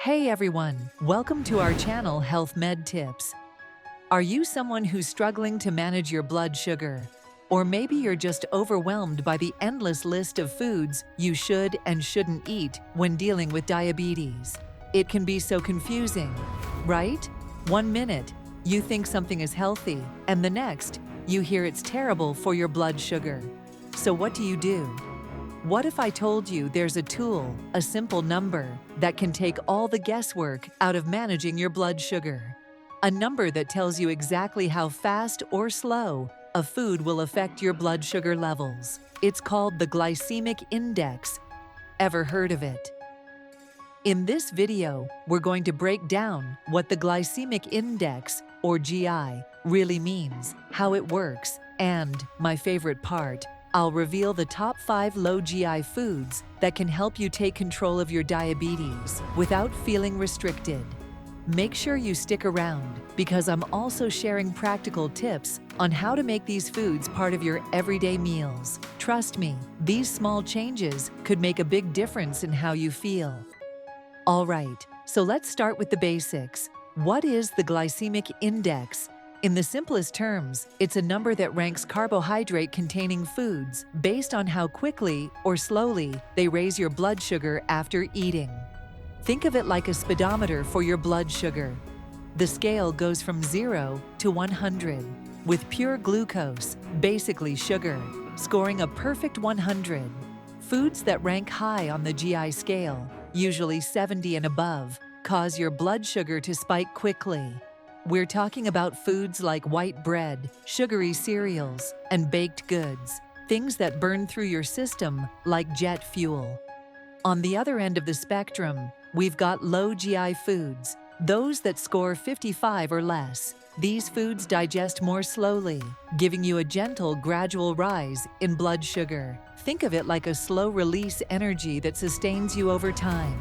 Hey everyone, welcome to our channel Health Med Tips. Are you someone who's struggling to manage your blood sugar? Or maybe you're just overwhelmed by the endless list of foods you should and shouldn't eat when dealing with diabetes. It can be so confusing, right? 1 minute, you think something is healthy, and the next, you hear it's terrible for your blood sugar. So what do? What if I told you there's a tool, a simple number, that can take all the guesswork out of managing your blood sugar? A number that tells you exactly how fast or slow a food will affect your blood sugar levels. It's called the Glycemic Index. Ever heard of it? In this video, we're going to break down what the Glycemic Index, or GI, really means, how it works, and, my favorite part, I'll reveal the top 5 low GI foods that can help you take control of your diabetes without feeling restricted. Make sure you stick around because I'm also sharing practical tips on how to make these foods part of your everyday meals. Trust me, these small changes could make a big difference in how you feel. All right, so let's start with the basics. What is the glycemic index? In the simplest terms, it's a number that ranks carbohydrate-containing foods based on how quickly or slowly they raise your blood sugar after eating. Think of it like a speedometer for your blood sugar. The scale goes from 0 to 100, with pure glucose, basically sugar, scoring a perfect 100. Foods that rank high on the GI scale, usually 70 and above, cause your blood sugar to spike quickly. We're talking about foods like white bread, sugary cereals, and baked goods, things that burn through your system like jet fuel. On the other end of the spectrum, we've got low GI foods, those that score 55 or less. These foods digest more slowly, giving you a gentle, gradual rise in blood sugar. Think of it like a slow-release energy that sustains you over time.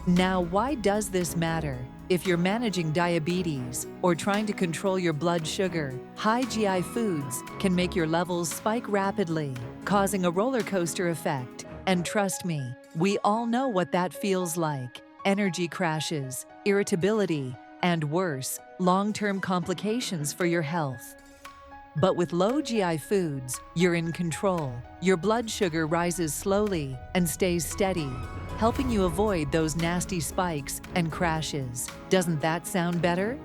Now, why does this matter? If you're managing diabetes or trying to control your blood sugar, high GI foods can make your levels spike rapidly, causing a roller coaster effect. And trust me, we all know what that feels like. Energy crashes, irritability, and worse, long-term complications for your health. But with low GI foods, you're in control. Your blood sugar rises slowly and stays steady, helping you avoid those nasty spikes and crashes. Doesn't that sound better?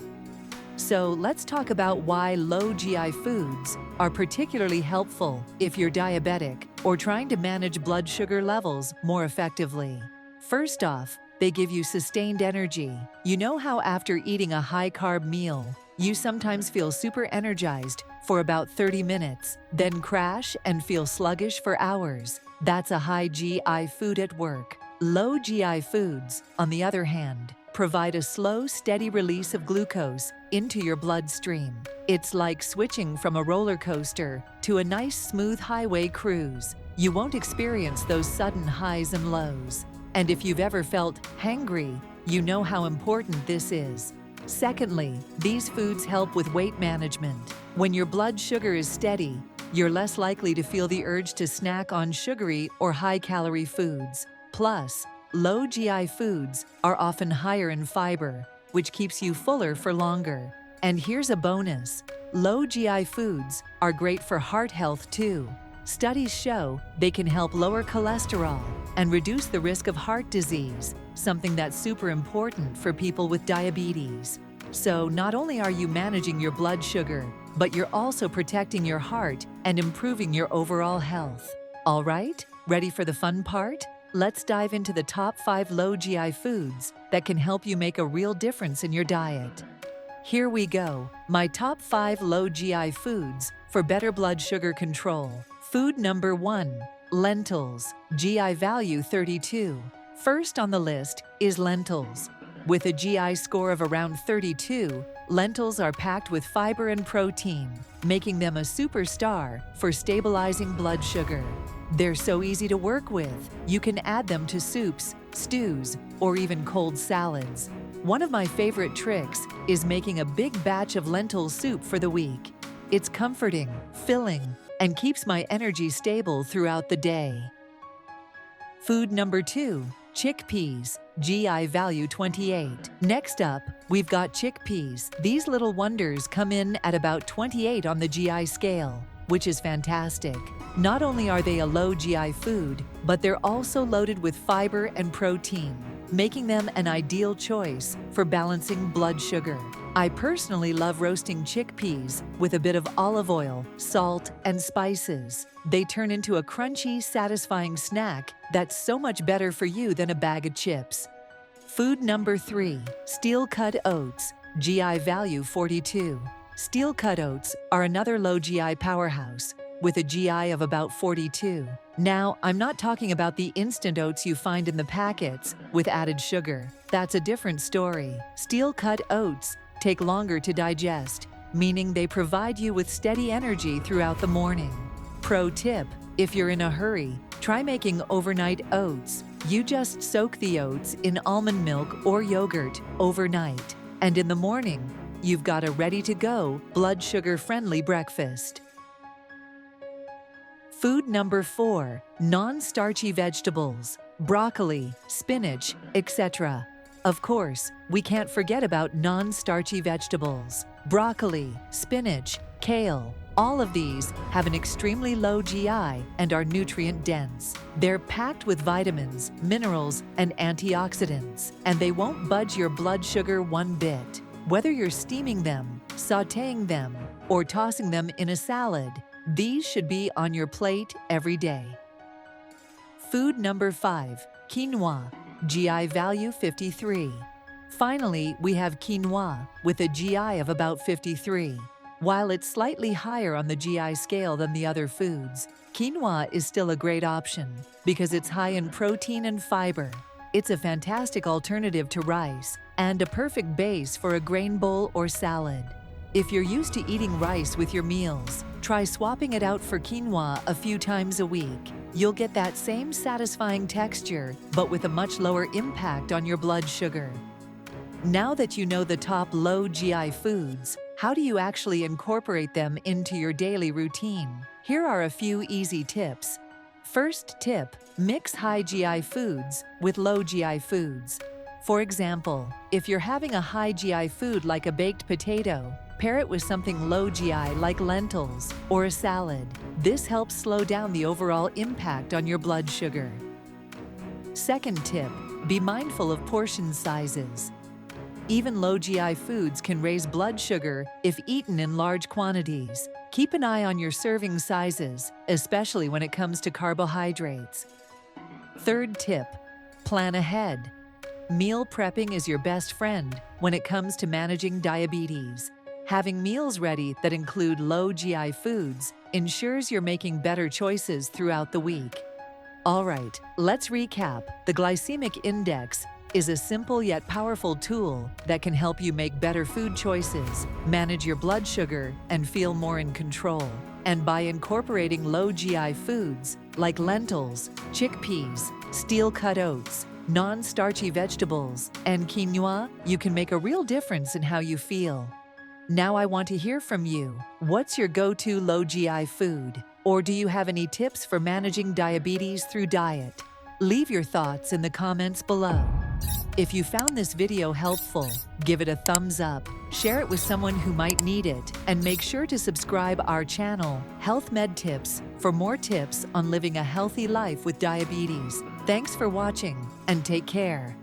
So let's talk about why low GI foods are particularly helpful if you're diabetic or trying to manage blood sugar levels more effectively. First off, they give you sustained energy. You know how after eating a high-carb meal, you sometimes feel super energized for about 30 minutes, then crash and feel sluggish for hours? That's a high GI food at work. Low GI foods, on the other hand, provide a slow, steady release of glucose into your bloodstream. It's like switching from a roller coaster to a nice, smooth highway cruise. You won't experience those sudden highs and lows. And if you've ever felt hangry, you know how important this is. Secondly, these foods help with weight management. When your blood sugar is steady, you're less likely to feel the urge to snack on sugary or high-calorie foods. Plus, low GI foods are often higher in fiber, which keeps you fuller for longer. And here's a bonus. Low GI foods are great for heart health too. Studies show they can help lower cholesterol and reduce the risk of heart disease, something that's super important for people with diabetes. So not only are you managing your blood sugar, but you're also protecting your heart and improving your overall health. All right, ready for the fun part? Let's dive into the top 5 low GI foods that can help you make a real difference in your diet. Here we go, my top 5 low GI foods for better blood sugar control. Food number 1, lentils, GI value 32. First on the list is lentils. With a GI score of around 32, lentils are packed with fiber and protein, making them a superstar for stabilizing blood sugar. They're so easy to work with. You can add them to soups, stews, or even cold salads. One of my favorite tricks is making a big batch of lentil soup for the week. It's comforting, filling, and keeps my energy stable throughout the day. Food number 2, Chickpeas, GI value 28. Next up, we've got chickpeas. These little wonders come in at about 28 on the GI scale, which is fantastic. Not only are they a low GI food, but they're also loaded with fiber and protein, making them an ideal choice for balancing blood sugar. I personally love roasting chickpeas with a bit of olive oil, salt, and spices. They turn into a crunchy, satisfying snack that's so much better for you than a bag of chips. Food number 3, steel-cut oats, GI value 42. Steel-cut oats are another low GI powerhouse with a GI of about 42. Now, I'm not talking about the instant oats you find in the packets with added sugar. That's a different story. Steel-cut oats take longer to digest, meaning they provide you with steady energy throughout the morning. Pro tip: if you're in a hurry, try making overnight oats. You just soak the oats in almond milk or yogurt overnight, and in the morning, you've got a ready-to-go, blood sugar-friendly breakfast. Food number 4, non-starchy vegetables, broccoli, spinach, etc. Of course, we can't forget about non-starchy vegetables. Broccoli, spinach, kale, all of these have an extremely low GI and are nutrient-dense. They're packed with vitamins, minerals, and antioxidants, and they won't budge your blood sugar one bit. Whether you're steaming them, sautéing them, or tossing them in a salad, these should be on your plate every day. Food number 5, quinoa, GI value 53. Finally, we have quinoa with a GI of about 53. While it's slightly higher on the GI scale than the other foods, quinoa is still a great option because it's high in protein and fiber. It's a fantastic alternative to rice and a perfect base for a grain bowl or salad. If you're used to eating rice with your meals, try swapping it out for quinoa a few times a week. You'll get that same satisfying texture, but with a much lower impact on your blood sugar. Now that you know the top low GI foods, how do you actually incorporate them into your daily routine? Here are a few easy tips. First tip: mix high GI foods with low GI foods. For example, if you're having a high GI food like a baked potato, pair it with something low GI like lentils or a salad. This helps slow down the overall impact on your blood sugar. Second tip: be mindful of portion sizes. Even low GI foods can raise blood sugar if eaten in large quantities. Keep an eye on your serving sizes, especially when it comes to carbohydrates. Third tip: plan ahead. Meal prepping is your best friend when it comes to managing diabetes. Having meals ready that include low GI foods ensures you're making better choices throughout the week. All right, let's recap. The Glycemic Index is a simple yet powerful tool that can help you make better food choices, manage your blood sugar, and feel more in control. And by incorporating low GI foods like lentils, chickpeas, steel-cut oats, non-starchy vegetables, and quinoa, you can make a real difference in how you feel. Now I want to hear from you. What's your go-to low GI food? Or do you have any tips for managing diabetes through diet? Leave your thoughts in the comments below. If you found this video helpful, give it a thumbs up, share it with someone who might need it, and make sure to subscribe our channel, Health Med Tips, for more tips on living a healthy life with diabetes. Thanks for watching, and take care.